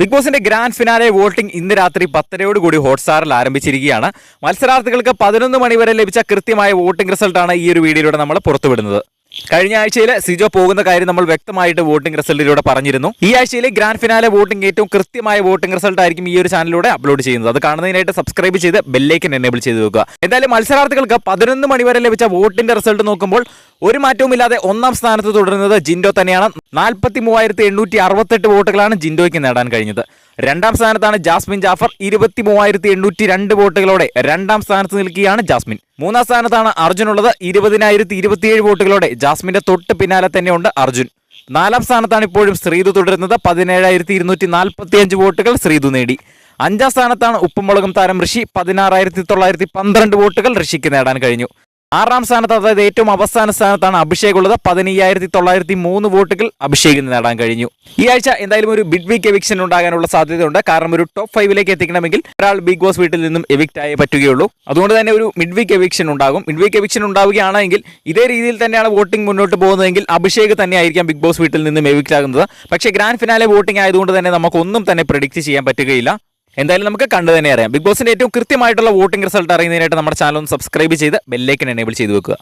Big ബോസിന്റെ grand finale voting ഇന്ന് രാത്രി 10:30 ഹോട്ട്സ്റ്റാറിൽ ആരംഭിച്ചിരിക്കുകയാണ്. മത്സരാർത്ഥികൾക്ക് 11 മണി വരെ ലഭിച്ച കൃത്യമായ വോട്ടിംഗ് റിസൾട്ടാണ് ഈ ഒരു വീഡിയോയിലൂടെ നമ്മൾ പുറത്തുവിടുന്നത്. കഴിഞ്ഞ ആഴ്ചയിൽ സിജോ പോകുന്ന കാര്യം നമ്മൾ വ്യക്തമായിട്ട് വോട്ടിംഗ് റിസൾട്ടിലൂടെ പറഞ്ഞിരുന്നു. ഈ ആഴ്ചയിൽ ഗ്രാൻഡ് ഫിനാലെ വോട്ടിംഗ് ഏറ്റവും കൃത്യമായ വോട്ടിംഗ് റിസൾട്ട് ആയിരിക്കും ഈ ഒരു ചാനലിലൂടെ അപ്ലോഡ് ചെയ്യുന്നത്. അത് കാണുന്നതിനായിട്ട് സബ്സ്ക്രൈബ് ചെയ്ത് ബെല്ലൈക്കൻ എനേബിൾ ചെയ്ത് വെക്കുക. എന്തായാലും മത്സരാർത്ഥികൾക്ക് 11 മണി വരെ ലഭിച്ച വോട്ടിന്റെ റിസൾട്ട് നോക്കുമ്പോൾ ഒരു മാറ്റവുമില്ലാതെ ഒന്നാം സ്ഥാനത്ത് തുടരുന്നത് ജിൻഡോ തന്നെയാണ്. 43,868 വോട്ടുകളാണ് ജിൻഡോയ്ക്ക് നേടാൻ കഴിഞ്ഞത്. രണ്ടാം സ്ഥാനത്താണ് ജാസ്മിൻ ജാഫർ. 23,802 വോട്ടുകളോടെ രണ്ടാം സ്ഥാനത്ത് നിൽക്കുകയാണ് ജാസ്മിൻ. മൂന്നാം സ്ഥാനത്താണ് അർജുൻ ഉള്ളത്. 20,027 വോട്ടുകളോടെ ജാസ്മിന്റെ തൊട്ട് പിന്നാലെ തന്നെയുണ്ട് അർജുൻ. നാലാം സ്ഥാനത്താണ് ഇപ്പോഴും ശ്രീതു തുടരുന്നത്. 17,245 വോട്ടുകൾ ശ്രീതു നേടി. അഞ്ചാം സ്ഥാനത്താണ് ഉപ്പുമുളകും താരം ഋഷി. 16,912 വോട്ടുകൾ ഋഷിക്ക് നേടാൻ കഴിഞ്ഞു. ആറാം സ്ഥാനത്ത്, അതായത് ഏറ്റവും അവസാന സ്ഥാനത്താണ് അഭിഷേക് ഉള്ളത്. 15,903 വോട്ടുകൾ അഭിഷേകിന് നേടാൻ കഴിഞ്ഞു. ഈ ആഴ്ച എന്തായാലും ഒരു ബിഗ് വീക്ക് എവിക്ഷൻ ഉണ്ടാകാനുള്ള സാധ്യതയുണ്ട്. കാരണം ഒരു ടോപ്പ് 5ലേക്ക് എത്തിക്കണമെങ്കിൽ ഒരാൾ ബിഗ് ബോസ് വീട്ടിൽ നിന്നും എവിക്റ്റ് ആയേ പറ്റുകയുള്ളൂ. അതുകൊണ്ട് തന്നെ ഒരു മിഡ് വീക്ക് എവിക്ഷൻ ഉണ്ടാകും. മിഡ് വീക്ക് എവിക്ഷൻ ഉണ്ടാവുകയാണെങ്കിൽ ഇതേ രീതിയിൽ തന്നെയാണ് വോട്ടിംഗ് മുന്നോട്ട് പോകുന്നതെങ്കിൽ അഭിഷേക് തന്നെ ആയിരിക്കാം ബിഗ് ബോസ് വീട്ടിൽ നിന്നും എവിക്റ്റ് ആകുന്നത്. പക്ഷേ ഗ്രാൻഡ് ഫിനാലെ വോട്ടിംഗ് ആയതുകൊണ്ട് തന്നെ നമുക്കൊന്നും തന്നെ പ്രെഡിക്റ്റ് ചെയ്യാൻ പറ്റുകയില്ല. എന്തായാലും നമുക്ക് കണ്ടു തന്നെ അറിയാം. ബിഗ് ബോസിന്റെ ഏറ്റവും കൃത്യമായിട്ടുള്ള വോട്ടിംഗ് റിസൾട്ട് അറിയുന്നതിനായിട്ട് നമ്മുടെ ചാനൽ ഒന്ന് സബ്സ്ക്രൈബ് ചെയ്ത് ബെല്ലൈക്കൻ എനേബിൾ ചെയ്ത് വെക്കുക.